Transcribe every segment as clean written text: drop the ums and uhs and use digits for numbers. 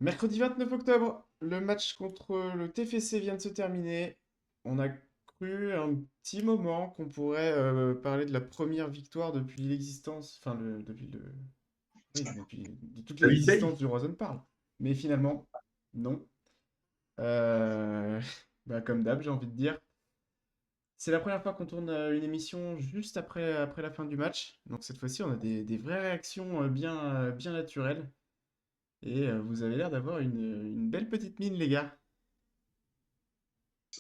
Mercredi 29 octobre, le match contre le TFC vient de se terminer. On a cru un petit moment qu'on pourrait parler de la première victoire depuis l'existence, oui, de toute David Bay. l'existence du Roison Parle. Mais finalement, non. Euh, Comme d'hab, j'ai envie de dire. C'est la première fois qu'on tourne une émission juste après la fin du match. Donc cette fois-ci, on a des vraies réactions bien naturelles. Et vous avez l'air d'avoir une belle petite mine, les gars.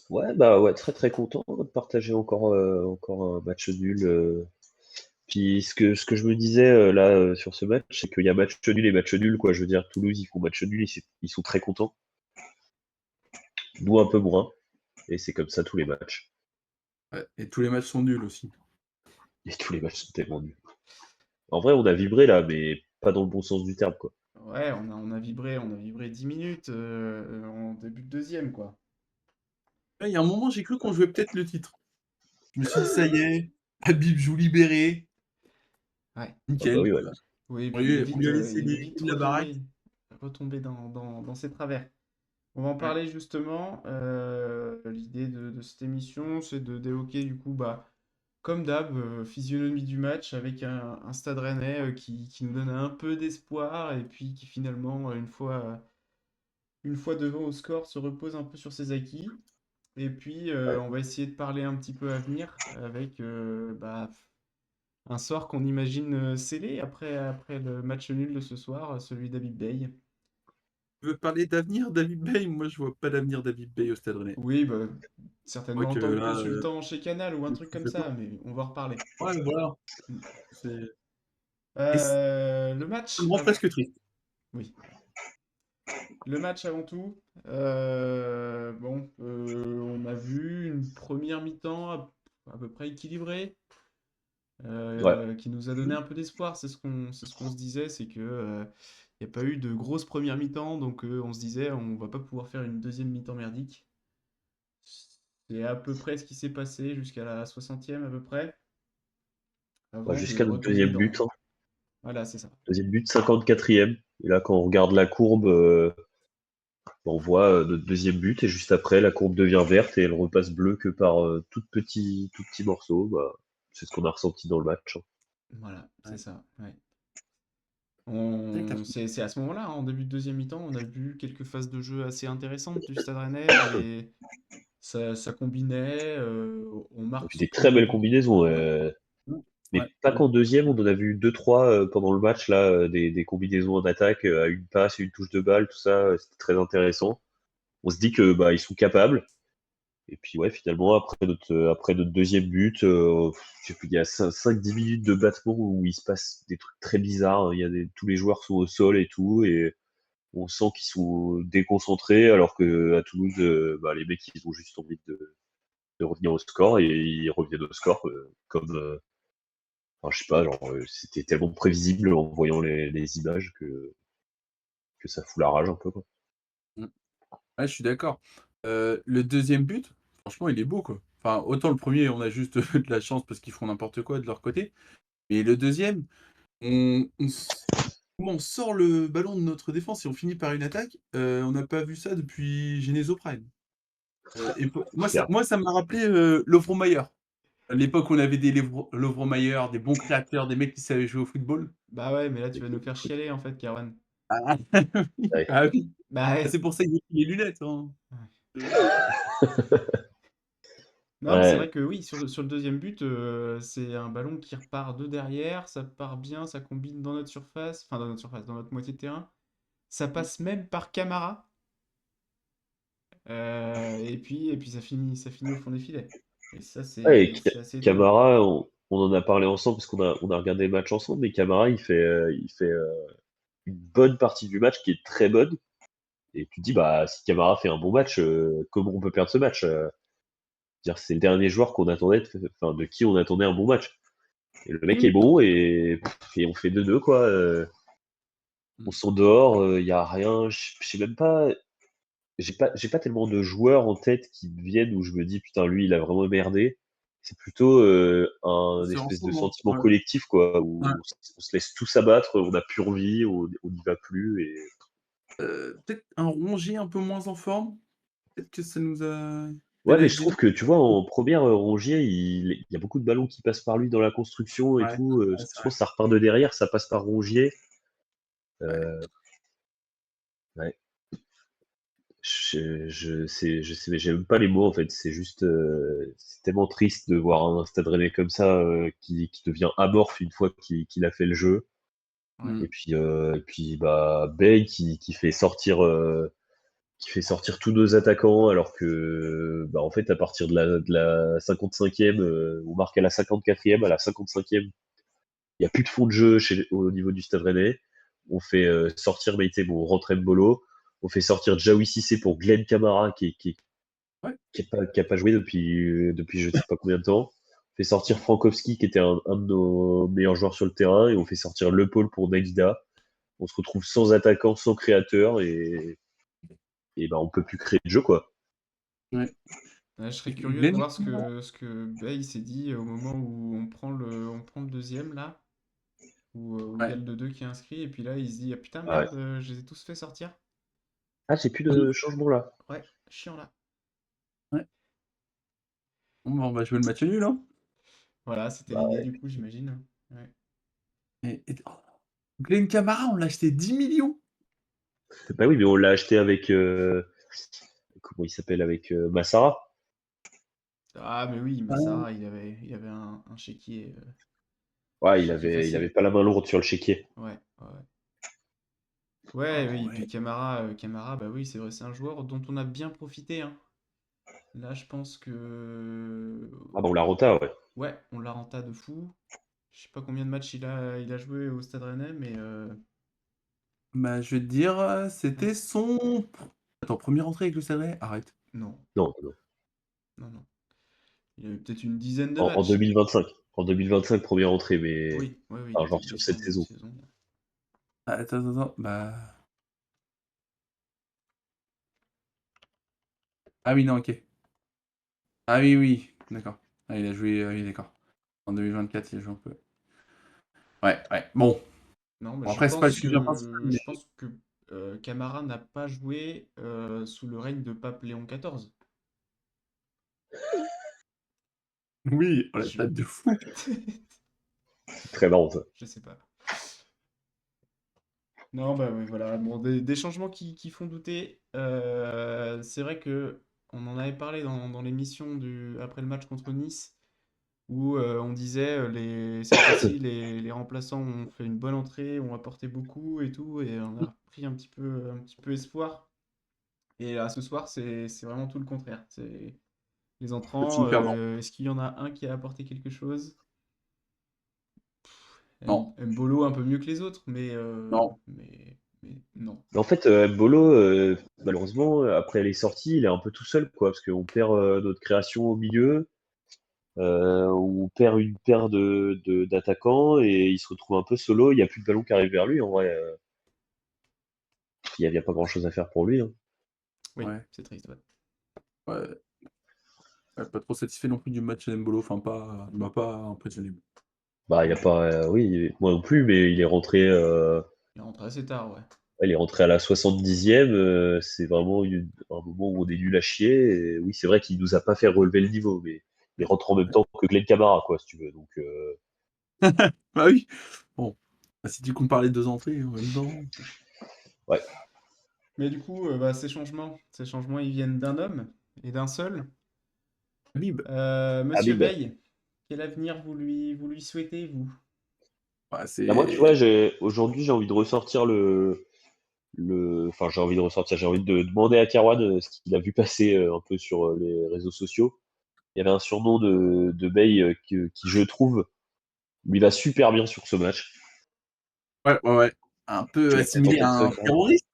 Ouais, bah ouais, très très content de partager encore un match nul. Puis ce que je me disais là sur ce match, c'est qu'il y a match nul et match nul, quoi. Je veux dire, Toulouse, ils font match nul, ils sont très contents. Nous, un peu moins. Et c'est comme ça tous les matchs. Ouais, et tous les matchs sont nuls aussi. Et tous les matchs sont tellement nuls. En vrai, on a vibré là, mais pas dans le bon sens du terme, quoi. Ouais, on a vibré 10 minutes en début de deuxième, quoi. Ouais, il y a un moment, j'ai cru qu'on jouait peut-être le titre. Je me suis dit, ça y est, Habib joue libéré. Ouais. Ah bah Nickel. oui, ouais. Oui, et On puis il va lui vite, a euh, laissé il va vite la baraque. retomber dans ses travers. On va en Ouais. parler justement. L'idée de cette émission, c'est d'évoquer du coup, comme d'hab, physionomie du match avec un Stade Rennais qui nous donne un peu d'espoir et puis qui finalement, une fois devant au score, se repose un peu sur ses acquis. Et puis, Ouais. on va essayer de parler un petit peu avenir avec un sort qu'on imagine scellé après le match nul de ce soir, celui d'Habib Bey. Tu veux parler d'avenir, David Bay? Moi, je vois pas d'avenir David Bay au Stade Rennais. Oui, Je crois certainement en que tant que là, consultant chez Canal ou un il truc se comme fait pas. ça, mais on va en reparler. Ouais, voilà. Mm. C'est et ça Le me match rend avant... presque triste. Oui, le match avant tout. On a vu une première mi-temps à peu près équilibrée. Ouais. Qui nous a donné Mmh. un peu d'espoir. C'est ce qu'on se disait, c'est que il n'y a pas eu de grosse première mi-temps, donc on se disait on va pas pouvoir faire une deuxième mi-temps merdique. C'est à peu près ce qui s'est passé jusqu'à la 60e à peu près, Bah, avant de jusqu'à notre retomber deuxième dans... but, hein. Voilà, c'est ça. Deuxième but, 54e. Et là, quand on regarde la courbe, on voit notre deuxième but et juste après, la courbe devient verte et elle repasse bleue que par tout petit morceau. Bah, c'est ce qu'on a ressenti dans le match, hein. Voilà, c'est Ouais. ça. Ouais. C'est vrai que la C'est à ce moment-là, hein, en début de deuxième mi-temps, on a vu quelques phases de jeu assez intéressantes du Stade Rennais et ça combinait. On On a marque vu ce des très premier belles but. combinaisons, Ouais. mais ouais, pas qu'en deuxième, on en a vu deux, trois pendant le match, là, des combinaisons en attaque à une passe, une touche de balle, tout ça, c'était très intéressant. On se dit que bah, ils sont capables. Et puis ouais, finalement, après notre deuxième but, je sais plus, il y a 5-10 minutes de battement où il se passe des trucs très bizarres, hein. Tous les joueurs sont au sol et tout, et on sent qu'ils sont déconcentrés, alors que à Toulouse, bah, les mecs, ils ont juste envie de revenir au score, et ils reviennent au score comme, enfin, je sais pas, genre, c'était tellement prévisible en voyant les images que ça fout la rage un peu, quoi. mmh. Ouais, je suis d'accord. Le deuxième but, franchement, il est beau, quoi. Enfin, autant le premier, on a juste de la chance parce qu'ils font n'importe quoi de leur côté. Mais le deuxième, on s comment on sort le ballon de notre défense et on finit par une attaque, on n'a pas vu ça depuis Genesio Prime. Et pour Clair. moi, ça m'a rappelé, Lovro-Mayer. À l'époque, où on avait des Lovro-Mayer, des bons créateurs, des mecs qui savaient jouer au football. Bah ouais, mais là tu vas nous faire chialer en fait, Kawan. Ah oui, Ouais. bah oui. Bah Bah, ouais. c'est pour ça que j'ai pris les lunettes, hein. Ouais. Heu, Non, mais c'est vrai Ouais, que oui, sur le deuxième but, c'est un ballon qui repart de derrière, ça part bien, ça combine dans notre surface, enfin dans notre surface, dans notre moitié de terrain. Ça passe même par Camara, et puis ça finit au fond des filets. Et ça, ouais, et c'est assez étonnant. Camara, on en a parlé ensemble parce qu'on a regardé le match ensemble, mais Camara, il fait une bonne partie du match qui est très bonne. Et tu te dis, bah, si Camara fait un bon match, comment on peut perdre ce match? Dire, c'est le dernier joueur qu'on attendait, enfin, de qui on attendait un bon match. Et le mec est mmh, bon et on fait 2-2, quoi. On mmh. sort dehors, il y a rien. Je sais même pas. J'ai pas tellement de joueurs en tête qui me viennent où je me dis, putain, lui, il a vraiment merdé. C'est plutôt un C'est espèce de ensemble, hein. sentiment Ouais, collectif, quoi, ouais. où on se laisse tous abattre, on n'a plus envie, on n'y va plus. Et... Peut-être un Rongier un peu moins en forme? Peut-être que ça nous a Ouais, mais je pénalisé? trouve que, tu vois, en première, Rongier, il y a beaucoup de ballons qui passent par lui dans la construction et Ouais, tout. ouais, c'est Je vrai. pense que ça repart de derrière, ça passe par Rongier. Ouais. Euh, ouais. Je sais, mais j'ai même pas les mots en fait. C'est juste, c'est tellement triste de voir un Stade Rennais comme ça qui devient amorphe une fois qu'il a fait le jeu. Ouais. Mmh. Et puis bah Bey qui fait sortir tous nos attaquants alors que bah en fait à partir de la 55e, on marque à la 54e, à la 55e, il y a plus de fond de jeu au niveau du Stade Rennais. On fait sortir Meïté, bon, on rentre Mbolo. On fait sortir Jaoui Cissé pour Glenn Camara Ouais. qui a pas joué depuis je sais pas combien de temps. On fait sortir Frankowski qui était un de nos meilleurs joueurs sur le terrain et on fait sortir Le Paul pour Nagida. On se retrouve sans attaquant, sans créateur et ben on peut plus créer de jeu quoi. Ouais. Ouais, je serais curieux de Glenn voir Kamara. ce que Bay s'est dit au moment où on prend le deuxième là, où il y a Ouais. le 2-2 qui est inscrit, et puis là il se dit ah putain Ouais. merde, je les ai tous fait sortir. Ah, j'ai plus de changement là. Ouais, chiant là. Ouais. Bon, bah, on va jouer le match nul, hein. Voilà, c'était Bah l'idée ouais. du coup, j'imagine. Ouais. Oh, Glenn Kamara, on l'a acheté 10 millions. Bah oui, mais on l'a acheté avec comment il s'appelle avec Massara. Ah mais oui, mais Ouais. ça, il avait un chéquier, Ouais, chéquier il facile. avait pas la main lourde sur le chéquier. Ouais, ouais, ouais. Ouais, Ah oui, et puis ouais. Camara, bah oui, c'est vrai, c'est un joueur dont on a bien profité, hein. Là, je pense que Ah bah on l'a renta, ouais. ouais, on l'a renta de fou. Je sais pas combien de matchs il a joué au Stade Rennais, mais Bah, je vais te dire, ouais. c'était son attends, 1 entrée avec le Stade Rennais? Arrête. Non, Non, non. non, non. Il avait peut-être une dizaine de En matchs. 2025. En 2025, première entrée, mais Oui, oui, oui, il enfin, était genre sur cette blessé en début de saison. saison. Ah, attends, bah ah oui, non, OK. Ah oui, oui, d'accord. Ah, il a joué, ah oui, d'accord. En 2024, il a joué un peu. Ouais, ouais. Bon, Non, mais bon après, c'est pas le sujet principal, mais je pense que Camara n'a pas joué sous le règne de Pape Léon XIV. oui, oh la Je... tête de fou. C'est très marrant ça. je sais pas. Non, bah oui, voilà. Bon, des changements qui font douter. C'est vrai que on en avait parlé dans l'émission après le match contre Nice, où on disait cette fois-ci les remplaçants ont fait une bonne entrée, ont apporté beaucoup et tout, et on a pris un petit peu espoir. Et là, ce soir, c'est vraiment tout le contraire. C'est les C'est entrants. hyper perdant. Est-ce qu'il y en a un qui a apporté quelque chose? Non, Mbolo un peu mieux que les autres, non. mais non. Mais en fait, Mbolo, malheureusement, après les sorties, il est un peu tout seul, quoi, parce qu'on perd notre création au milieu, on perd une paire d'attaquants et il se retrouve un peu solo. Il n'y a plus de ballon qui arrive vers lui. En vrai, il n'y a pas grand-chose à faire pour lui, hein. Oui, Ouais, c'est triste, ouais. ouais, ouais, pas trop satisfait non plus du match d'Embolo, enfin pas il m'a pas impressionné. Bah, il y a pas, oui, moi non plus, mais Il est rentré assez tard, ouais. il est rentré à la 70e. C'est vraiment un moment où on est nul à chier. Et oui, c'est vrai qu'il nous a pas fait relever le niveau, mais il rentre en même Ouais. temps que Glenn Camara, quoi, si tu veux. Donc, Bah oui. Bon, bah, si tu compares les 2 entrées en même temps. ouais. Mais du coup, bah, ces changements, ils viennent d'un homme et d'un seul. Habib, Monsieur Habib. Bey, quel avenir vous lui souhaitez, vous? bah, Bah, moi, tu vois, c'est aujourd'hui, j'ai envie de ressortir enfin, j'ai envie de demander à Kerwan ce qu'il a vu passer un peu sur les réseaux sociaux. Il y avait un surnom de Bay qui, je trouve, lui va super bien sur ce match. ouais, ouais, ouais, un Tu peu l'as peut-être assimilé à entendu, un Kerwan. terroriste,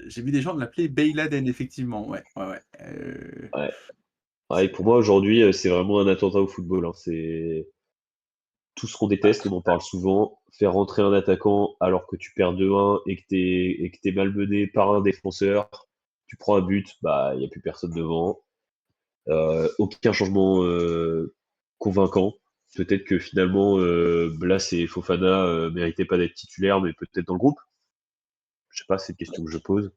j'ai vu des gens l'appeler Bey Laden effectivement, ouais, ouais, ouais, Ouais. Ouais, et c'est pour moi, aujourd'hui, c'est vraiment un attentat au football, hein. C'est tout ce qu'on déteste, on en parle souvent. Faire rentrer un attaquant alors que tu perds 2-1 et que t'es malmené par un défenseur, tu prends un but, bah il n'y a plus personne devant. Aucun changement convaincant. Peut-être que finalement, Blas et Fofana méritaient pas d'être titulaires, mais peut-être dans le groupe. Je sais pas, c'est une question que je pose.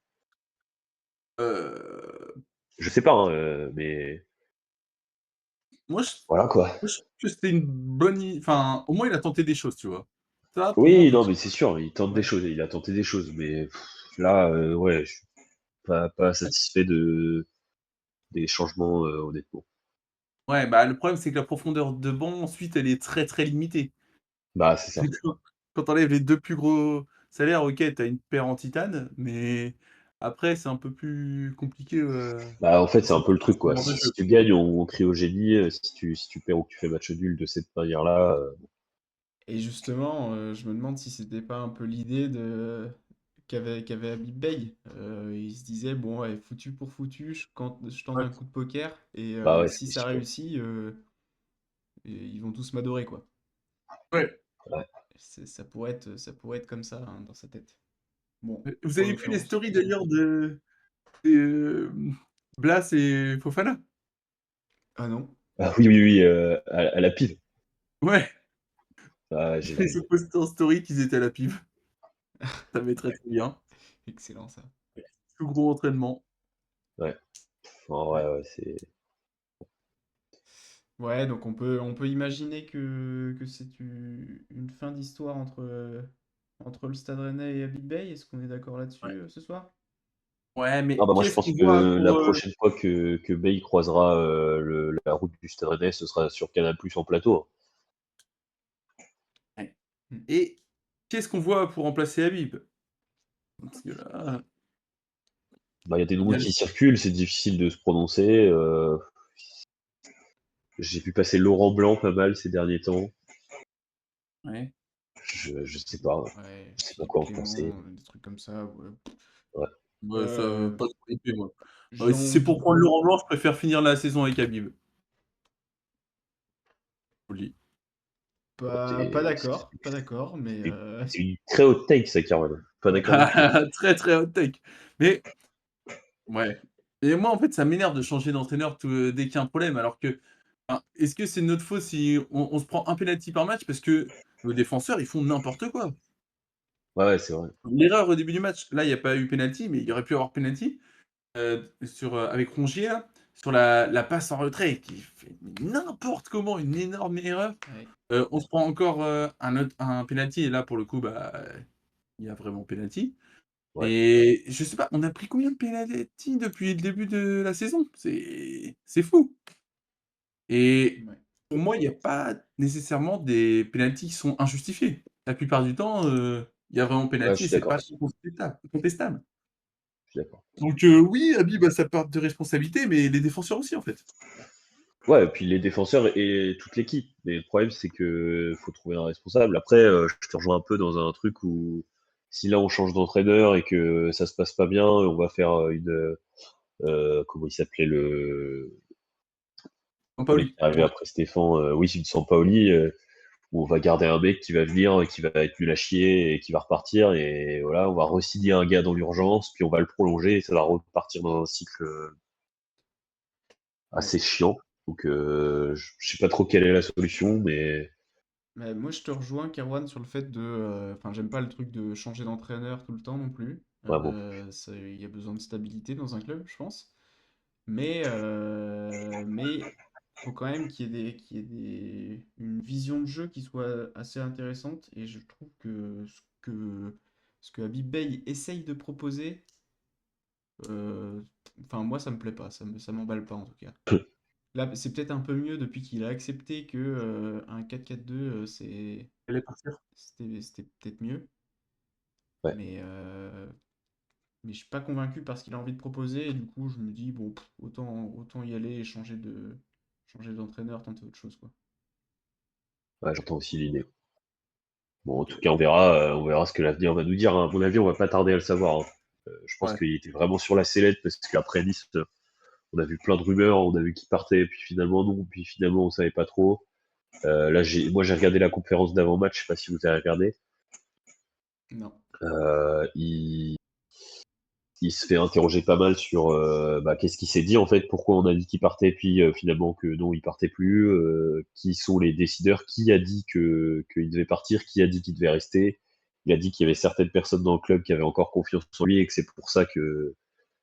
Euh, Je sais pas, hein, mais moi, je, voilà quoi. moi, je trouve que c'était une bonne. Enfin, au moins, il a tenté des choses, tu vois. Ça, pour moi, on Oui, peut non, dire. mais c'est sûr, il tente des Ouais. choses, il a tenté des choses, mais là, ouais, je suis pas satisfait des changements, honnêtement. Ouais, bah, le problème, c'est que la profondeur de banc, ensuite, elle est très, très limitée. Bah, c'est ça. Quand tu enlèves les 2 plus gros salaires, OK, tu as une paire en titane, mais après, c'est un peu plus compliqué, Bah, en fait, c'est un aussi peu le truc, ce quoi. genre de Si jeu. tu gagnes en cryogénie, si tu perds ou que tu fais match nul de cette manière-là, Et justement, je me demande si c'était pas un peu l'idée qu'avait Habib Bey. Il se disait, bon, ouais, foutu pour foutu, je tente Ouais. un coup de poker, et bah ouais, si c'est ça sûr. réussit, ils vont tous m'adorer, quoi. Ouais. Ouais. Ça pourrait être comme ça, hein, dans sa tête. Bon, Vous pas en avez vu les l'occurrence. stories d'ailleurs de Blas et Fofana? Ah non? Ah oui, oui, oui, à la pive. Ouais, Ah, j'ai ils vu. ont posté en story qu'ils étaient à la pive. Ça va être très, très bien. Excellent, ça. Tout gros entraînement. Ouais. Enfin, ouais, Ouais. ouais, c'est. Ouais, donc on peut imaginer que c'est une fin d'histoire entre le Stade Rennais et Habib Bey. Est-ce qu'on est d'accord là-dessus, Ouais. ce soir? Ouais, Ah mais bah moi, je qu'est-ce pense qu'on voit que la pour, prochaine fois que Bale croisera la route du Stade Rennais, ce sera sur Canal+ en plateau, hein. ouais, Hmm. et qu'est-ce qu'on voit pour remplacer Habib? Parce que là, Bah, il y a des il noms y a qui circulent, c'est difficile de se prononcer. J'ai vu passer Laurent Blanc pas mal ces derniers temps. ouais, Je sais pas. Ouais, Je sais pas Philippe quoi en penser. Clément, des trucs comme ça. Ouais. Ouais. bah, ça Euh, pas trop hypé, moi. j'ai Si c'est pour envie. prendre Laurent Blanc, je préfère finir la saison avec Habib. Je vous le dis. Bon, Pas d'accord, pas d'accord, mais c'est une très haute take, ça, Cameron. Pas ouais. d'accord du tout. Très, très hot take. Mais ouais. Et moi, en fait, ça m'énerve de changer d'entraîneur dès qu'il y a un problème. Alors que, enfin, est-ce que c'est de notre faute si on se prend un penalty par match parce que nos défenseurs, ils font n'importe quoi? Ouais, ouais, c'est vrai. L'erreur au début du match, là, il y a pas eu penalty, mais il y aurait pu avoir penalty, avec Rongier, là, sur la passe en retrait qui fait n'importe comment, une énorme erreur. Ouais. On se prend encore, un penalty et là, pour le coup, bah, il y a vraiment penalty. Ouais. Et je sais pas, on a pris combien de penalty depuis le début de la saison? C'est fou. Et Ouais. pour moi, il y a pas nécessairement des penaltys qui sont injustifiés. La plupart du temps, il y a vraiment Ouais, je penalty et suis c'est d'accord. pas contestable. Je suis d'accord. Donc oui, Habib a sa part de responsabilité, mais les défenseurs aussi, en fait. Ouais, et puis les défenseurs et toute l'équipe. Mais le problème, c'est que faut trouver un responsable. Après, je te rejoins un peu dans un truc où si là on change d'entraîneur et que ça se passe pas bien, on va faire comment il s'appelait celui qui Sampaoli. est arrivé après Stéphane, oui, c'est une Sampaoli, où on va garder un mec qui va venir, qui va être nul à chier et qui va repartir. Et voilà, on va re-signer un gars dans l'urgence, puis on va le prolonger et ça va repartir dans un cycle Ouais. assez chiant. Donc, je sais pas trop quelle est la solution, mais Mais moi, je te rejoins, Kerwan, sur le fait de. Enfin, j'aime pas le truc de changer d'entraîneur tout le temps non plus. vraiment. Il y a besoin de stabilité dans un club, je pense. Mais faut quand même qu'il y ait une vision de jeu qui soit assez intéressante. Et je trouve que ce que Habib Bey essaye de proposer, euh, enfin, moi, ça me plaît pas. Ça m'emballe pas, en tout cas. Là, c'est peut-être un peu mieux depuis qu'il a accepté que un 4-4-2, Elle est partir. c'était peut-être mieux. Ouais. Mais, mais je suis pas convaincu par ce qu'il a envie de proposer. Et du coup, je me dis, bon, autant y aller et changer d'entraîneur, tenter autre chose, quoi. Ouais, j'entends aussi l'idée. Bon, en Donc, tout cas, on verra ce que l'avenir va nous dire, hein. À mon avis, on va pas tarder à le savoir, hein. Je pense Ouais. qu'il était vraiment sur la sellette parce qu'après Nice, on a vu plein de rumeurs, on a vu qu'il partait, puis finalement non, puis finalement on savait pas trop. Là, moi j'ai regardé la conférence d'avant-match, je sais pas si vous avez regardé. non. Il se fait interroger pas mal sur bah, qu'est-ce qui s'est dit en fait, pourquoi on a dit qu'il partait, puis finalement que non, il partait plus, qui sont les décideurs, qui a dit que qu'il devait partir, qui a dit qu'il devait rester. Il a dit qu'il y avait certaines personnes dans le club qui avaient encore confiance en lui et que c'est pour ça qu'il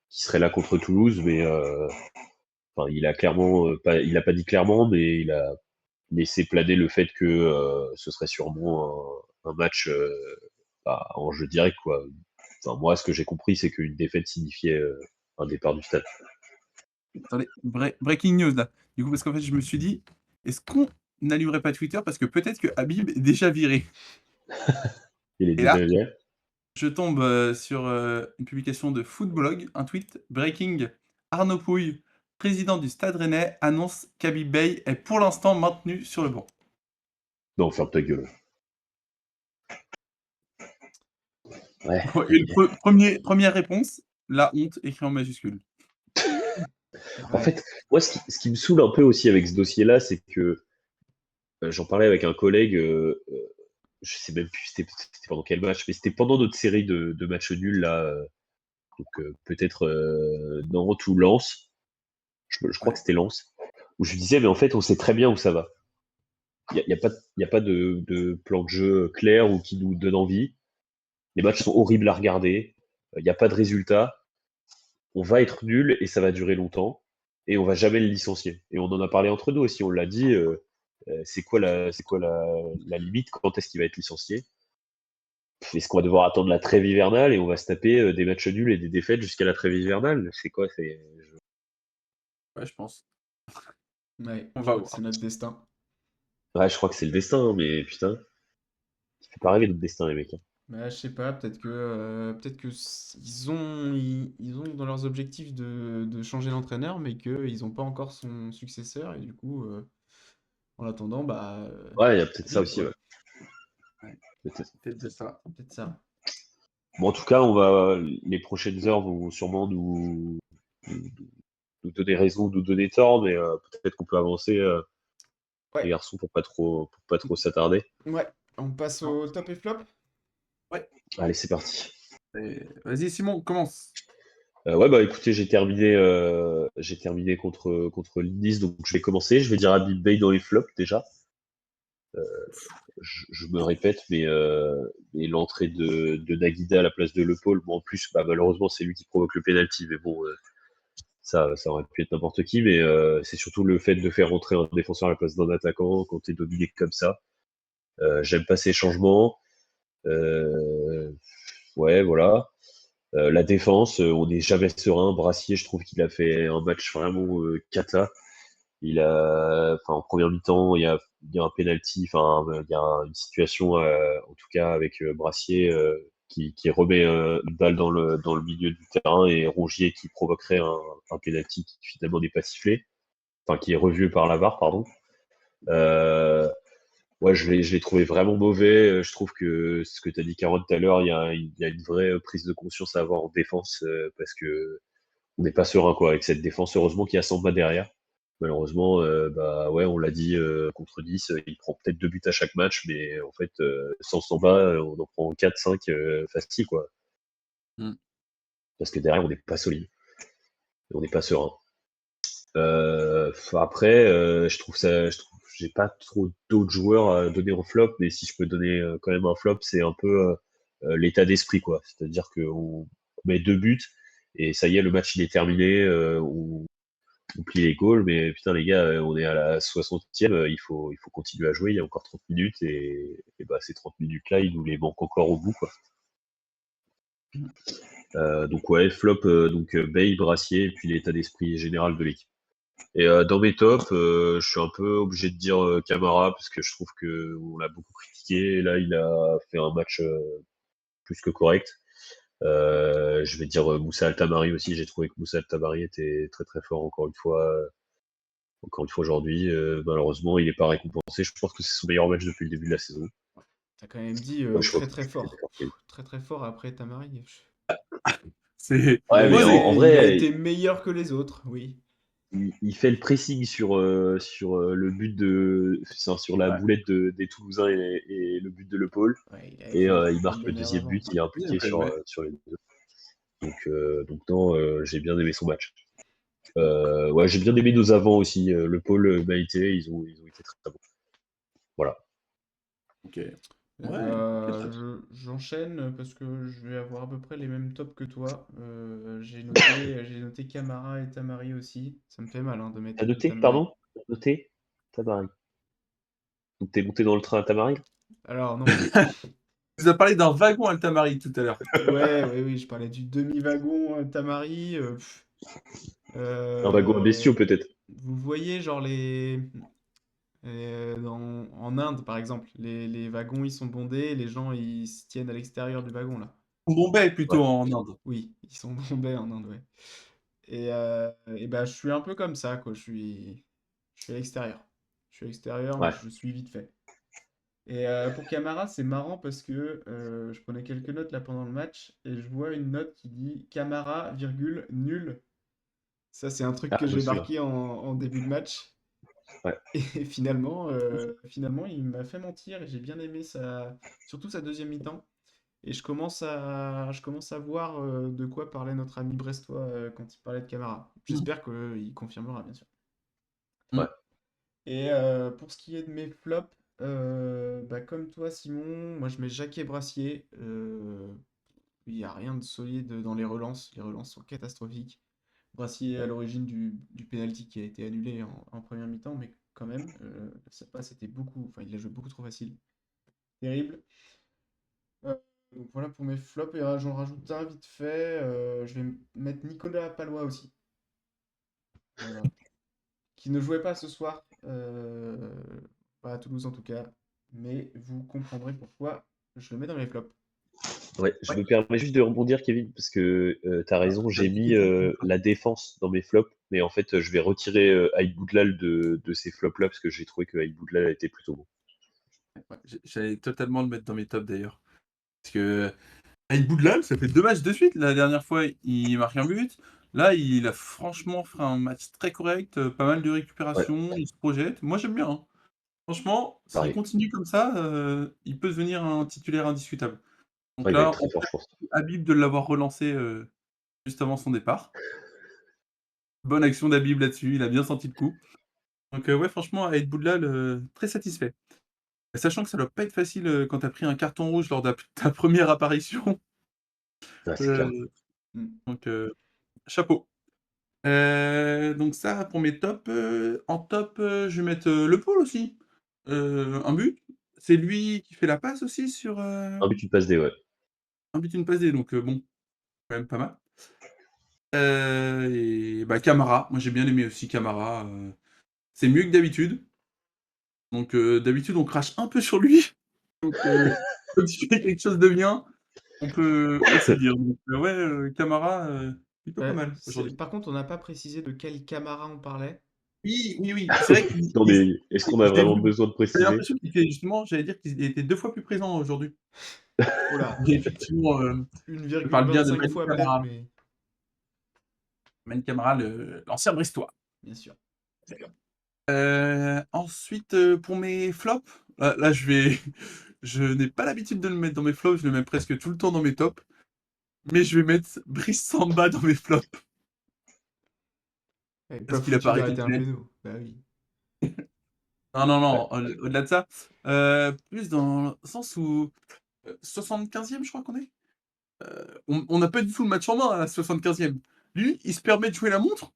serait là contre Toulouse, mais enfin, il a clairement il a pas dit clairement, mais il a laissé planer le fait que ce serait sûrement un match en jeu direct, quoi. Enfin, moi, ce que j'ai compris, c'est qu'une défaite signifiait un départ du stade. Attendez, breaking news là. Du coup, parce qu'en fait, je me suis dit, est-ce qu'on n'allumerait pas Twitter parce que peut-être que Habib est déjà viré. Il est Et là, déjà bien. je tombe sur une publication de Footblog, un tweet breaking. Arnaud Pouille, président du Stade Rennais, annonce qu'Habib Beye est pour l'instant maintenu sur le banc. Non, ferme ta gueule. Ouais. Et première réponse, la honte écrit en majuscule. En fait, moi, ce qui me saoule un peu aussi avec ce dossier-là, c'est que j'en parlais avec un collègue, je sais même plus c'était pendant quel match, mais c'était pendant notre série de matchs nuls là, donc peut-être Nantes ou Lens, je crois Ouais. que c'était Lens, où je lui disais mais en fait on sait très bien où ça va. Il y a pas de plan de jeu clair ou qui nous donne envie. Les matchs sont horribles à regarder. Il n'y a pas de résultat. On va être nul et ça va durer longtemps. Et on va jamais le licencier. Et on en a parlé entre nous aussi. On l'a dit. C'est quoi la limite? Quand est-ce qu'il va être licencié? Est-ce qu'on va devoir attendre la trêve hivernale et on va se taper des matchs nuls et des défaites jusqu'à la trêve hivernale? C'est quoi? Ouais, je pense. Ouais, On je va crois que voir. c'est notre destin. Ouais, je crois que c'est le destin, hein, mais putain, ça fait pas rêver notre destin, les mecs, hein. Bah, je sais pas, ils ont dans leurs objectifs de changer l'entraîneur, mais qu'ils n'ont pas encore son successeur, et du coup, en attendant, bah, Ouais, il y a peut-être ça Habib, aussi, quoi. ouais. Ouais, Peut-être. peut-être de ça. C'est peut-être ça. Bon, en tout cas, les prochaines heures vont sûrement nous, nous donner raison, nous donner tort, mais peut-être qu'on peut avancer, les Ouais, garçons, pour pas trop s'attarder. ouais. On passe Non. au top et flop? Ouais. Allez, c'est parti. Vas-y, Simon, commence. Ouais, bah écoutez, j'ai terminé contre Nice, donc je vais commencer. Je vais dire Habib Beye dans les flops déjà. Je me répète, mais l'entrée de Nagida à la place de Le Paul, bon, en plus, bah, malheureusement, c'est lui qui provoque le penalty, mais bon, ça aurait pu être n'importe qui, mais c'est surtout le fait de faire rentrer un défenseur à la place d'un attaquant quand t'es dominé comme ça. J'aime pas ces changements. Euh, ouais, voilà. La défense, on n'est jamais serein. Brassier, je trouve qu'il a fait un match vraiment cata. Enfin, en première mi-temps, il y a un penalty, enfin, il y a une situation, en tout cas avec Brassier, qui remet une balle dans le milieu du terrain et Rongier qui provoquerait un penalty qui finalement n'est pas sifflé, enfin, qui est revu par la VAR, pardon. Euh, ouais, je l'ai trouvé vraiment mauvais. Je trouve que ce que tu as dit, Caron, tout à l'heure, il y a une vraie prise de conscience à avoir en défense parce que on n'est pas serein quoi avec cette défense. Heureusement qu'il y a Samba derrière. Malheureusement, bah ouais, on l'a dit contre Nice, il prend peut-être 2 buts à chaque match, mais en fait, sans Samba, on en prend 4-5 facile quoi. Mm. Parce que derrière, on n'est pas solide, on n'est pas serein. Après, j'ai pas trop d'autres joueurs à donner en flop, mais si je peux donner quand même un flop, c'est un peu l'état d'esprit, quoi. C'est-à-dire qu'on met 2 buts et ça y est, le match il est terminé, on plie les goals, mais putain les gars, on est à la 60e, il faut continuer à jouer, il y a encore 30 minutes et bah ces 30 minutes-là, il nous les manque encore au bout, quoi. Donc ouais, flop, donc Bale, Brassier, et puis l'état d'esprit général de l'équipe. Et dans mes tops, je suis un peu obligé de dire Camara parce que je trouve que on l'a beaucoup critiqué. Et là, il a fait un match plus que correct. Je vais dire Moussa Altamari aussi. J'ai trouvé que Moussa Altamari était très très fort encore une fois aujourd'hui. Malheureusement, il n'est pas récompensé. Je pense que c'est son meilleur match depuis le début de la saison. T'as quand même dit Ouais, je crois très que très je suis fort. d'accord. Très très fort après Tamari. C'est Ouais, mais osé. Il a vrai, été meilleur que les autres, oui. il fait le pressing sur le but sur la Ouais. boulette des Toulousains et le but de Le Paul. Ouais, il avait Et fait il une marque le bonne heure deuxième but, avant. il est Oui, impliqué après, ouais. sur les deux. Donc non, j'ai bien aimé son match. Ouais, j'ai bien aimé nos avants aussi, Le Paul, Maïté, ils ont été très, très bons. Voilà. Ok. Eh Ouais, quel bah, top. j'enchaîne parce que je vais avoir à peu près les mêmes tops que toi. J'ai noté Camara et Tamari aussi. Ça me fait mal hein, de T'as mettre noté, Tamari. pardon? T'as noté Tamari. Donc t'es monté dans le train à Tamari? Alors non. Tu nous as parlé d'un wagon Altamari tout à l'heure. Ouais, ouais, oui, je parlais du demi-wagon Tamari. Un wagon à Euh, bestiaux peut-être. vous voyez, genre en Inde, par exemple, les wagons ils sont bondés, les gens ils se tiennent à l'extérieur du wagon là. Bombay Ouais, plutôt en Inde. Oui, ils sont bombés en Inde, ouais. Et bah, je suis un peu comme ça, quoi. Je suis à l'extérieur. Je suis à l'extérieur, mais ouais. je suis vite fait. Pour Camara, c'est marrant parce que je prenais quelques notes là pendant le match et je vois une note qui dit Camara, virgule, nul. Ça, c'est un truc Ah, que je me j'ai souviens. marqué en début de match. Ouais. Et finalement, il m'a fait mentir et j'ai bien aimé surtout sa deuxième mi-temps. Et je commence à voir de quoi parlait notre ami brestois quand il parlait de Camara. Mmh. J'espère qu'il confirmera, bien sûr. Mmh. Ouais. Pour ce qui est de mes flops, bah, comme toi, Simon, moi je mets Jacquet Brassier. Il n'y a rien de solide dans les relances. Les relances sont catastrophiques. Brassier est à l'origine du penalty qui a été annulé en première mi-temps, mais quand même, sa passe était beaucoup. Enfin, il l'a joué beaucoup trop facile. Terrible. Euh, donc voilà pour mes flops, et j'en rajoute un vite fait. Je vais mettre Nicolas Palois aussi. Voilà. Qui ne jouait pas ce soir, pas à Toulouse en tout cas, mais vous comprendrez pourquoi je le mets dans mes flops. Ouais, je Ouais. me permets juste de rebondir, Kevin, parce que tu as Ah, raison, j'avais j'ai des mis questions pour toi. la défense dans mes flops, mais en fait, je vais retirer Aïd Boudlal de ces flops-là, parce que j'ai trouvé que Aïd Boudlal a été plutôt bon. Ouais, j'allais totalement le mettre dans mes tops d'ailleurs. Parce que avec Boudlal, ça fait 2 matchs de suite. La dernière fois, il marque un but. Là, il a franchement fait un match très correct, pas mal de Ouais, récupération, il se projette. Moi, j'aime bien, hein. Franchement, s'il pareil. continue comme ça, il peut devenir un titulaire indiscutable. Donc Ouais, il va être là, très on fort, je pense. Habib de l'avoir relancé, juste avant son départ. Bonne action d'Habib là-dessus, il a bien senti le coup. Donc ouais, franchement, Aïd Boudlal, très satisfait. Sachant que ça doit pas être facile, quand tu as pris un carton rouge lors de ta première apparition, Ouais, c'est clair. heu, Mm. donc chapeau. Donc ça pour mes tops, en top, je vais mettre, Le Paul aussi. Un but. C'est lui qui fait la passe aussi sur, Un but, une passe D, ouais. un but, une passe D, donc bon, quand même pas mal. Et bah, Camara, moi j'ai bien aimé aussi Camara, c'est mieux que d'habitude. Donc d'habitude on crache un peu sur lui, donc quand il fait quelque chose de bien, on peut aussi le dire. Donc ouais, Camara, plutôt pas mal aujourd'hui. Par contre, on n'a pas précisé de quel Camara on parlait. Oui, oui, oui, c'est vrai qu'il Non, il mais est-ce qu'on a je l'ai vraiment vu, besoin de j'avais préciser? l'impression qu'il était justement, j'allais dire qu'il était 2 fois plus présent aujourd'hui. Oula, Mais effectivement, je parle bien de 1,25 Manu fois peut-être, Camara. mais Manu Camara, l'ancien brestois. bien sûr. Ensuite, pour mes flops, là je vais je n'ai pas l'habitude de le mettre dans mes flops, je le mets presque tout le temps dans mes tops, mais je vais mettre Brice Samba dans mes flops Pas parce qu'il a foutu pas arrêté d'arrêter de un mettre. péno. Bah oui. Non, non, Ouais. non, au-delà de ça, plus dans le sens où, 75e je crois qu'on est? On n'a pas du tout le match en main à la 75e. Lui, il se permet de jouer la montre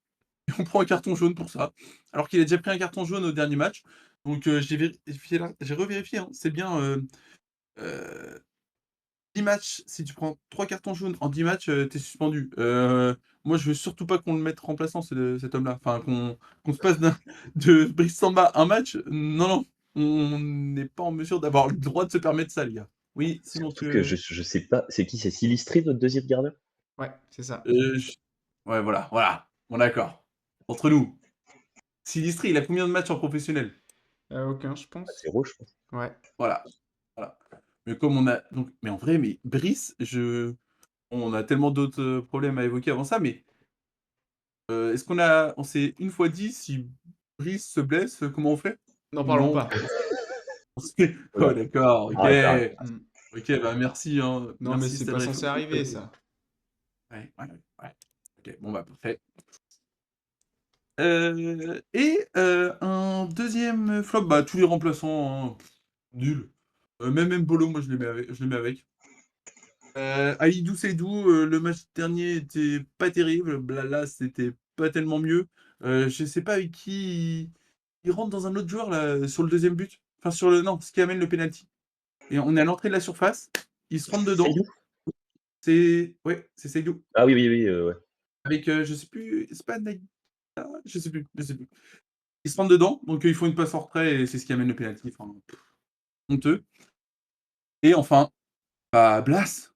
et on prend un carton jaune pour ça. Alors qu'il a déjà pris un carton jaune au dernier match. Donc j'ai revérifié, hein, c'est bien, heu, 10 matchs, si tu prends 3 cartons jaunes en 10 matchs, tu es suspendu. Moi je veux surtout pas qu'on le mette remplaçant cet homme-là. Enfin qu'on se passe de Brice Samba un match, non, non, on n'est pas en mesure d'avoir le droit de se permettre ça les gars. Oui, Simon Surtout que tu, je sais pas, c'est qui? C'est Silistri, notre deuxième gardien? Ouais, c'est ça. j ouais voilà, voilà, bon d'accord. Entre nous, Silistri, il a combien de matchs en professionnel? Aucun, je À pense. 0, je pense. Ouais. Voilà, voilà. Mais comme on a donc mais en vrai, mais Brice, on a tellement d'autres, problèmes à évoquer avant ça, mais est-ce on s'est une fois dit si Brice se blesse, comment on fait? N'en parlons Non, pas. on sait oh Voilà. d'accord, OK. Arrête, arrête. Mm. OK, bah merci, hein. Non, mais Merci, c'est c'est pas vrai, censé faut pas arriver, le ça. ouais, ouais, ouais, ouais. OK, bon bah parfait. Et un deuxième flop, bah tous les remplaçants, hein, nul. Même Mbolo, moi, je le mets avec. Alidou Seydou, le match dernier était pas terrible. Blala, c'était pas tellement mieux. Je sais pas avec qui il rentre dans un autre joueur là, sur le deuxième but. Enfin, sur le non, ce qui amène le penalty. Et on est à l'entrée de la surface. Il se rentre dedans. Seydou? C'est Seydou. Ah oui, oui, oui, ouais. Avec, je sais plus, c'est pas Naïta, je sais plus. Il se rentre dedans, donc ils font une passe en retrait et c'est ce qui amène le penalty. Enfin, honteux. Et enfin, bah, Blas.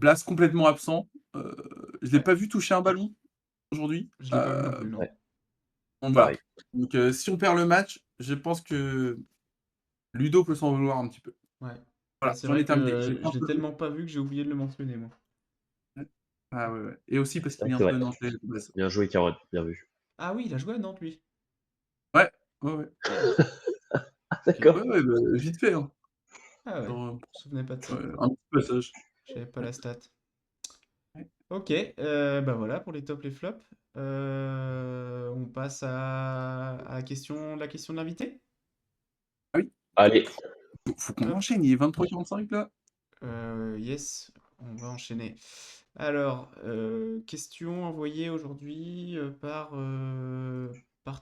Blas complètement absent. Euh, je l'ai Ouais. pas vu toucher un ballon aujourd'hui. Je l'ai pas vu non plus, non. Ouais, Donc voilà. pareil. Donc si on perd le match, je pense que Ludo peut s'en vouloir un petit peu. Ouais. Bah, Voilà, c'est j'en vrai ai terminé. que J'ai un je l'ai peu tellement pas vu que j'ai oublié de le mentionner, moi. ah ouais, ouais. Et aussi parce C'est vrai qu'il est que un c'est peu vrai. nantais. Blas. Bien joué, Caron, bien vu. Ah oui, il a joué à Nantes, lui. Ouais, ouais, ouais. Ok. Ah, Ok. Ouais, d'accord. ouais, bah, vite fait, hein. Ah ouais, je Sur, me souvenais pas de ça. un petit passage. J'avais pas la stat. Ouais. Ok, bah voilà pour les tops, les flops. On passe à la question de l'invité. Ah oui, Allez, faut qu'on Hop, enchaîne, il est 23h45 là. yes, on va enchaîner. Alors, question envoyée aujourd'hui par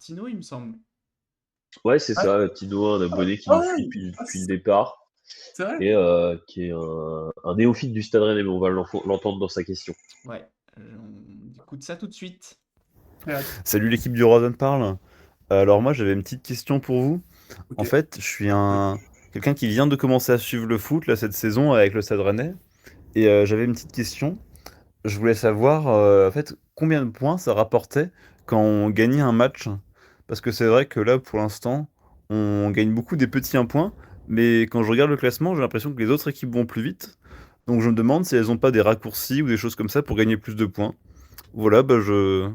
Tino, il me semble. ouais, c'est Ouais. ça, Tino, un abonné qui Ah nous suit ouais, depuis le départ c'est vrai? et qui est un néophyte du Stade Rennais, mais on va l'entendre dans sa question. Ouais, on écoute ça tout de suite. Très hâte. Salut l'équipe du Rodan parle. Alors moi j'avais une petite question pour vous. Ok. En fait, je suis Ouais. quelqu'un qui vient de commencer à suivre le foot là cette saison avec le Stade Rennais et j'avais une petite question. Je voulais savoir en fait combien de points ça rapportait quand on gagnait un match parce que c'est vrai que là pour l'instant on gagne beaucoup des petits 1 point mais quand je regarde le classement, j'ai l'impression que les autres équipes vont plus vite. Donc je me demande si elles n'ont pas des raccourcis ou des choses comme ça pour gagner plus de points. Voilà, je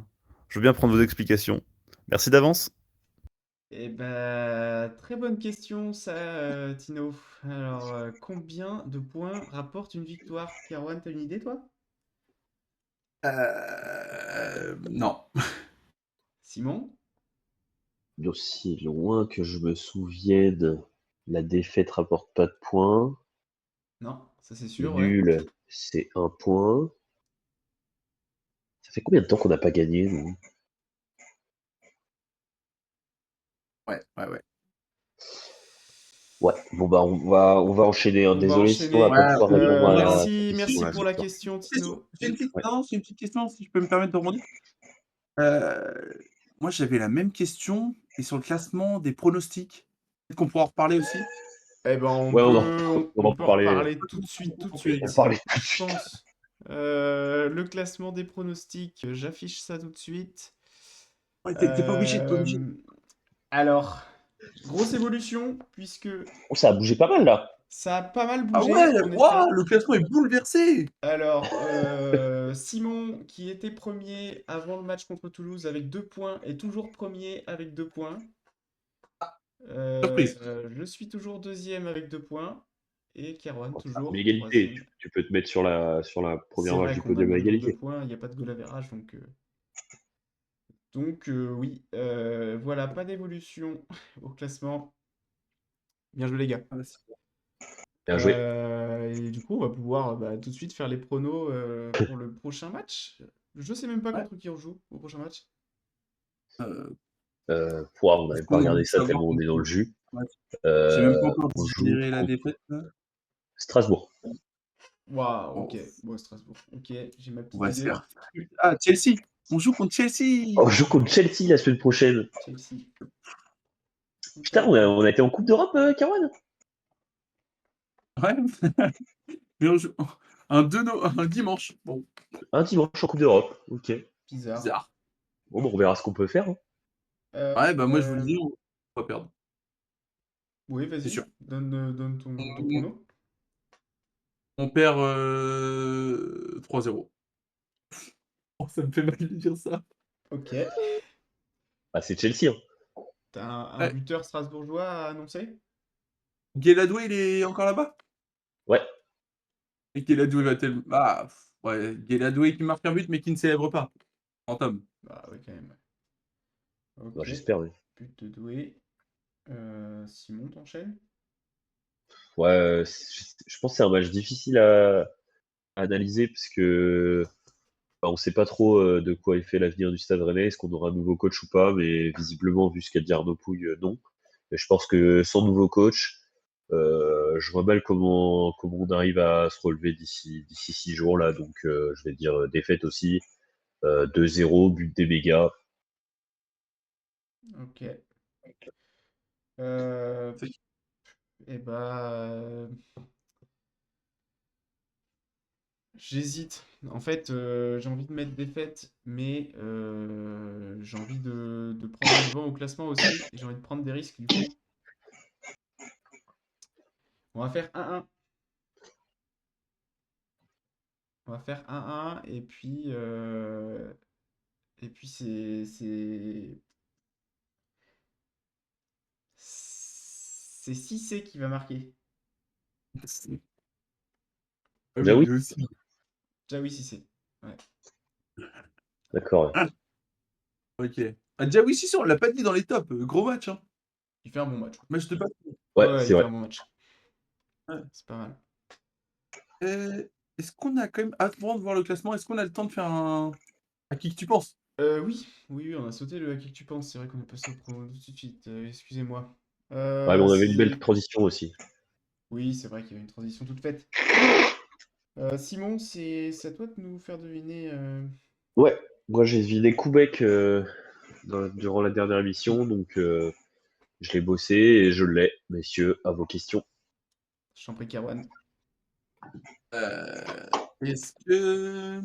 veux bien prendre vos explications. Merci d'avance. Eh ben, très bonne question ça, Tino. Alors, combien de points rapporte une victoire? Kerwan, t'as une idée, toi? Non. Simon? D'aussi loin que je me souvienne, la défaite rapporte pas de points. Non, ça c'est Le sûr, ouais. nul, c'est 1 point. Ça fait combien de temps qu'on n'a pas gagné, nous? Ouais, ouais, ouais. Ouais, bon bah on va enchaîner, hein. On va Désolé, sinon on va enchaîner. pas Ouais, pouvoir répondre on ira à ta Merci, question merci ouais, pour ce la soir. question, question. Tino. J'ai une petite Ouais. non, c'est une petite question, si je peux me permettre de rebondir. Moi, j'avais la même question et sur le classement des pronostics. Peut-être qu'on pourra en reparler aussi? Eh ben, Ouais, on on en peut en parlait. reparler tout de suite, tout de On en suite, parlait tout de je suite. pense. Le classement des pronostics, j'affiche ça tout de suite. Ouais, tu pas obligé, tu pas obligé. Alors, grosse évolution, puisque Oh, ça a bougé pas mal là. ça a pas mal Ah ouais! bougé, en Waouh! effet. Le classement est bouleversé! Alors, Simon, qui était premier avant le match contre Toulouse avec 2 points, est toujours premier avec 2 points. Surprise. Je suis toujours deuxième avec 2 points. Et Kerwan, Mais toujours égalité, troisième. tu peux te mettre sur la C'est première marche vrai du qu'on a podium à le nombre de égalité. points, il n'y a pas de goal average, donc oui, voilà, pas d'évolution au classement. Bien joué les gars. Ah bah, c'est Bien joué. Et du coup, on va pouvoir bah, tout de suite faire les pronos pour le prochain match. Je sais même pas ouais. contre qui on joue au prochain match. Heu, On n'avait pas franchement, regardé de ça savoir tellement on est dans le contre jus. ouais, j'ai même pas encore On joue digéré la contre défaite là. Strasbourg. Waouh, ok. Oh, Bon, Strasbourg. Ok, j'ai ma on petite va se idée. faire ah, Chelsea! On joue contre Oh, Chelsea! on joue contre Chelsea la semaine prochaine. Chelsea. Ok. Putain, on a été en Coupe d'Europe, Caron? Ouais, mais on joue un dimanche. Bon, Un dimanche en Coupe d'Europe. Ok. Bizarre. bizarre. Bon, bah, on verra ce qu'on peut faire, hein. Ouais, bah, moi je vous le Euh, dis, on va perdre, oui, c'est sûr. vas-y. Donne ton On prono. on perd, 3-0. Oh, ça me fait mal de dire ça. Ok. Bah, c'est Chelsea, hein. T'as un Ouais, buteur strasbourgeois à annoncer? Guéladoué, il est encore là-bas? Ouais. Et Guéladoué va-t-elle ah, ouais, Guéladoué qui marque un but mais qui ne célèbre pas. Fantôme. Bah oui, quand même. Bah, Ok. j'espère, oui. But de Doué. Simon, t'enchaînes? Ouais, je pense que c'est un match difficile à analyser parce que bah, on ne sait pas trop de quoi est fait l'avenir du Stade Rennais. Est-ce qu'on aura un nouveau coach ou pas? Mais visiblement, vu ce qu'a dit Arnaud Pouille, non. Mais je pense que sans nouveau coach, je vois mal comment on arrive à se relever d'ici 6 jours là. Donc je vais dire défaite aussi. 2-0, but des mégas. Ok. Euh, C'est- et bah, j'hésite. En fait, j'ai envie de mettre défaite, mais j'ai envie de prendre les devants au classement aussi. Et j'ai envie de prendre des risques, du coup. On va faire 1-1. On va faire 1-1. Et puis c'est Cissé qui va marquer. Ah Ah oui, oui, lui aussi. Ah oui, Cissé. Ouais. d'accord. Ah, ok. Ah, déjà, oui, si, on l'a pas dit dans les tops. Gros match, hein. Il fait un bon match. Match de base. Ouais, Ouais, ouais, c'est il fait vrai. un bon match. Ouais. C'est pas mal. Est-ce qu'on a quand même, avant de voir le classement, est-ce qu'on a le temps de faire un. À qui que tu penses? Oui, oui, oui, on a sauté le à qui que tu penses. C'est vrai qu'on est passé au promo tout de suite. Excusez-moi. Ouais, mais on avait une belle C'est... transition aussi. Oui, c'est vrai qu'il y avait une transition toute faite. Simon, c'est à toi de nous faire deviner. Ouais, moi j'ai deviné Koubek durant la dernière émission, donc je l'ai bossé et je l'ai, messieurs, à vos questions. Je t'en prie, Kerwan. Euh, Est-ce que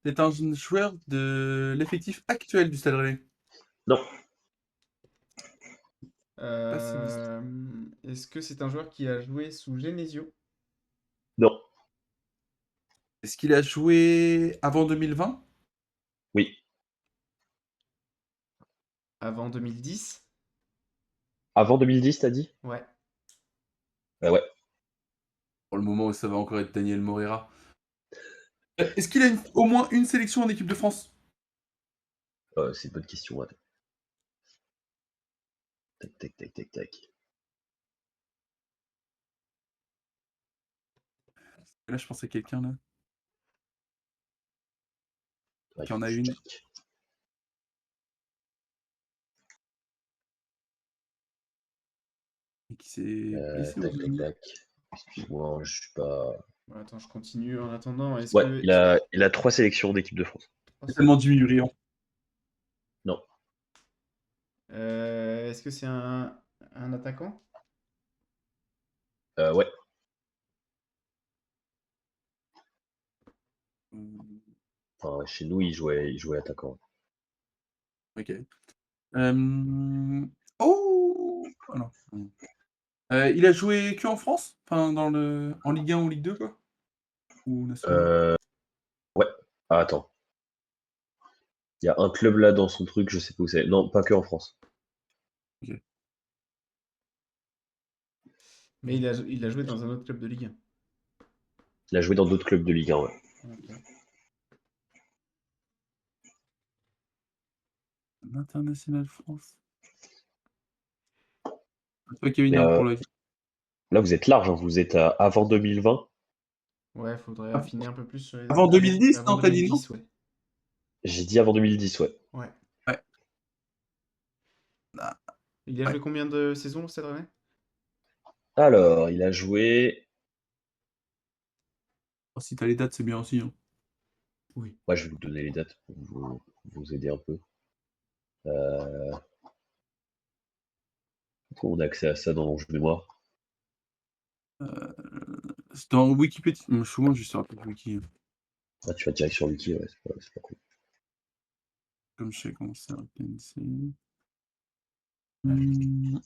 c'est un joueur de l'effectif actuel du Stade Rennais? Non, Pas si vous- Est-ce que c'est un joueur qui a joué sous Genesio non, Est-ce qu'il a joué avant 2020? oui. avant 2010? Avant 2010, t'as dit? Ouais. Ouais. Pour le moment où ça va encore être Daniel Moreira. Est-ce qu'il a au moins une sélection en équipe de France? C'est une bonne question. Attends. Tac, tac, tac, tac, tac. Là, je pense à quelqu'un là Ouais, il qui faut en que a je une. check. Et qui s'est blessé au Tac, tac, genou. tac. Excuse-moi, je suis pas. Bon, attends, je continue en attendant. Est-ce Ouais, que... il a 3 sélections d'équipe de France. Oh, C'est c'est tellement bon. Jimmy Briand. Non. Est-ce que c'est un attaquant? Ouais. Enfin, chez nous, il jouait attaquant. Ok. Oh! Ah non. Il a joué que en France? Enfin, en Ligue 1 ou Ligue 2, quoi? Ou national? Ouais. Ah, attends. Il y a un club là dans son truc, je sais pas où c'est. Non, pas que en France. Ok. Mais il a joué dans un autre club de Ligue Il a joué dans d'autres clubs de Ligue 1, ouais. 1. Ok. L'international France. C'est toi, Kevin, Mais hein, pour la. là, vous êtes large, hein. Vous êtes à avant 2020. Ouais, faudrait Av- affiner un peu plus sur les Avant dates. 2010, Avant non, t'as dit non? 2010, ouais. J'ai dit avant 2010, ouais. Ouais. Ouais. Ah, Il a ouais. joué combien de saisons, cette année? Alors, il a joué. Oh, si t'as les dates, c'est bien aussi, hein. Oui. Ouais, je vais vous donner les dates pour vous aider un peu. Pourquoi on a accès à ça dans l'enjeu mémoire? C'est dans Wikipédia. Souvent, je sur le Wiki, hein, Ah, tu vas direct sur Wiki, ouais, c'est pas cool. comme je sais comment c'est organisé. Hum,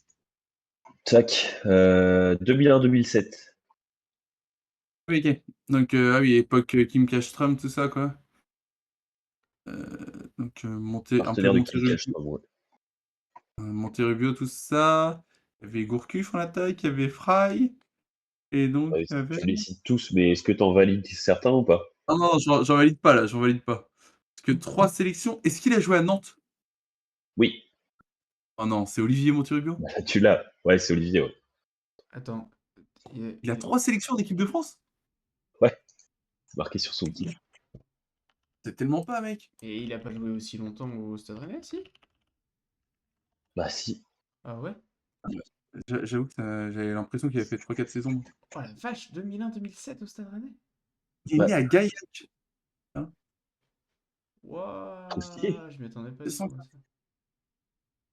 Tac, 2001-2007. Oui, ok. Donc, ah oui, époque Kim Kallström, tout ça, quoi. Donc, un peu Partenaire de Kim Monterrubio, Kallström, ouais. Monterrubio, tout ça. Il y avait Gourcuff en attaque, il y avait Fry. Et donc, Ouais, il y avait. je les cite tous, mais est-ce que t'en valides certains ou pas? Ah non, j'en valide pas, là, j'en valide pas. Parce que 3 sélections. Est-ce qu'il a joué à Nantes? Oui, Oh non, c'est Olivier Monterrubio? tu l'as. Ouais, c'est Olivier, ouais. Attends. Il a 3 sélections en équipe de France? C'est marqué sur son kit. C'est tellement pas, mec. Et il a pas joué aussi longtemps au Stade Rennais, si? Bah si. Ah ouais? J'avoue que j'avais l'impression qu'il avait fait 3-4 saisons. Oh la vache, 2001-2007 au Stade Rennais? Il est Bah, né à Gaillac. trop stylé. Wouah, je m'y attendais pas C'est du sans- tout à ça.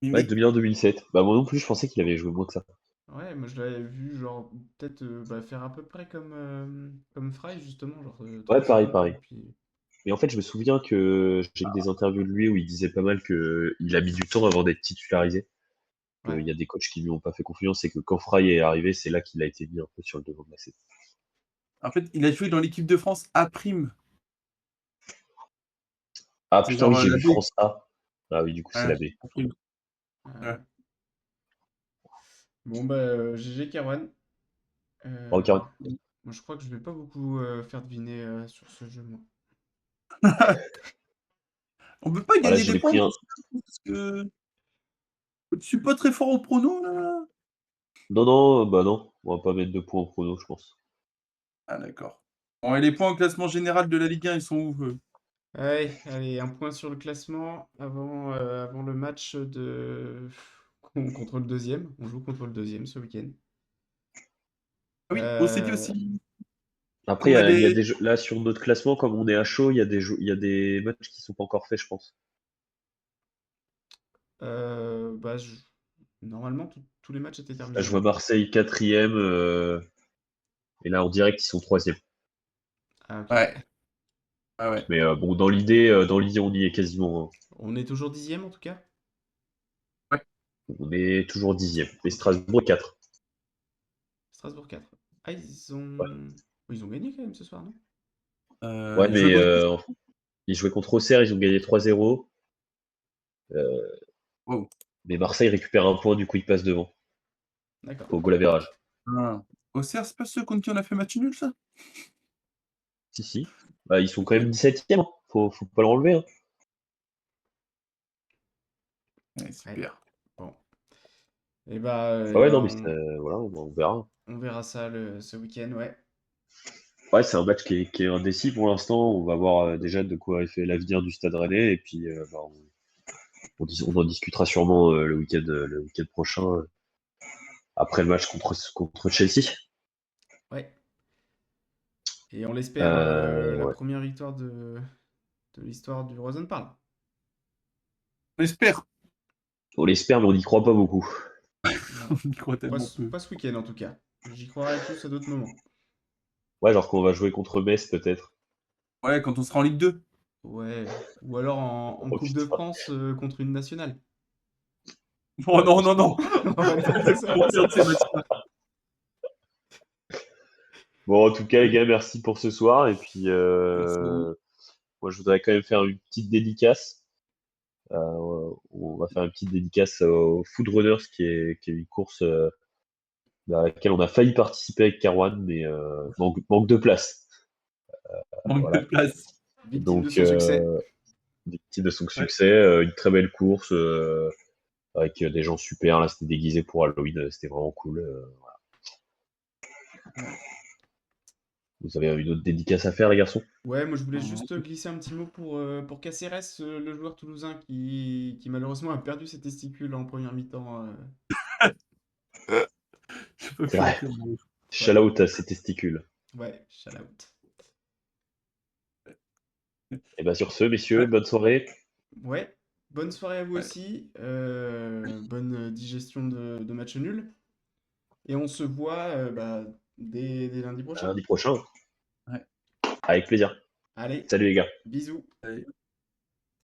Mais Ouais, mec, 2001-2007. Bah moi non plus, je pensais qu'il avait joué moins que ça. Ouais, moi je l'avais vu genre peut-être faire à peu près comme Fry justement, genre Ouais, 3 pareil, saisons et pareil. puis Mais en fait, je me souviens que j'ai vu des interviews de lui où il disait pas mal que il a mis du temps avant d'être titularisé. ouais. Qu'il y a des coachs qui lui ont pas fait confiance et que quand Fry est arrivé, c'est là qu'il a été mis un peu sur le devant de la scène. en fait, il a joué dans l'équipe de France A'. Ah C'est putain, oui, genre j'ai la vu B. France A. Ah oui, du coup, c'est Ouais, la B. A'. Euh, Ouais. Bon bah GG Kerwan. Oh, carrément. Moi je crois que je vais pas beaucoup faire deviner sur ce jeu moi. On peut pas Voilà, gagner j'en des ai points pris un. parce que je suis pas très fort au prono, là. Non, non, bah non. On va pas mettre 2 points en prono, je pense. Ah d'accord. Bon, et les points au classement général de la Ligue 1, ils sont où, eux? Allez, un point sur le classement avant le match contre le deuxième. On joue contre le deuxième ce week-end. Ah oui, on s'est dit Euh, aussi Après, qu'on il y a allait. des jeux, là, sur notre classement, comme on est à chaud, il y a des matchs qui sont pas encore faits, je pense. bah, normalement, tous les matchs étaient Là, je terminés, vois hein. Marseille 4e, et là, en direct, ils sont 3e. Ah, ok. Ouais, ah ouais. Mais bon, dans l'idée, on y est quasiment, hein. On est toujours 10e en tout cas? Ouais. On est toujours 10e. Et Ok. Strasbourg 4. Strasbourg 4. Ah, Ouais, ils ont gagné quand même ce soir, non? ouais, Ils jouaient mais contre. ils jouaient contre Auxerre, ils ont gagné 3-0. Wow. Mais Marseille récupère un point, du coup, il passe devant D'accord. au goal average. Ah. Auxerre, c'est pas ceux contre qui on a fait match nul, ça? Si, si. Bah, ils sont quand même Ouais. 17e, hein. Faut pas l'enlever, hein. Ouais, Ouais. super. Bon. Et Ah ouais, bah non, mais voilà, on verra. on verra ça ce week-end, ouais. Ouais, c'est un match qui est indécis pour l'instant. On va voir déjà de quoi est fait l'avenir du Stade Rennais. Et puis, bah, on en discutera sûrement le week-end prochain, après le match contre Chelsea. Ouais. Et on l'espère, la Ouais. première victoire de l'histoire du Rosenparl. On espère. On l'espère, mais on n'y croit pas beaucoup. On Non. y croit tellement peu. Pas ce week-end en tout cas. J'y croirai plus à d'autres moments. Ouais, genre qu'on va jouer contre Metz, peut-être. Ouais, quand on sera en Ligue 2. Ouais. Ou alors en Oh Coupe de putain. France contre une nationale. Oh non, non, non. Ouais, non, c'est ça. On perd ces matchs-là. Bon, en tout cas, les gars, merci pour ce soir. Et puis, Merci. moi, je voudrais quand même faire une petite dédicace. On va faire une petite dédicace au Food Runners, qui est une course à laquelle on a failli participer avec Kerwan, mais manque de place. Manque de Voilà. place. Victime de Donc, son succès. victime de son Ouais. succès, une très belle course avec des gens super. Là, c'était déguisé pour Halloween, c'était vraiment cool. Ouais. Vous avez une autre dédicace à faire, les garçons? Ouais, moi je voulais juste glisser un petit mot pour Caceres, le joueur toulousain qui malheureusement a perdu ses testicules en première mi-temps. Je peux C'est plus en vrai. faire. Shout out à ses testicules. Ouais, shout out. Et bien sur ce, messieurs, Ouais, bonne soirée. Ouais, bonne soirée à vous ouais. aussi. Bonne digestion de match nul. Et on se voit dès lundi À prochain. lundi prochain. Ouais. Avec plaisir. Allez, Salut les gars. bisous. Allez.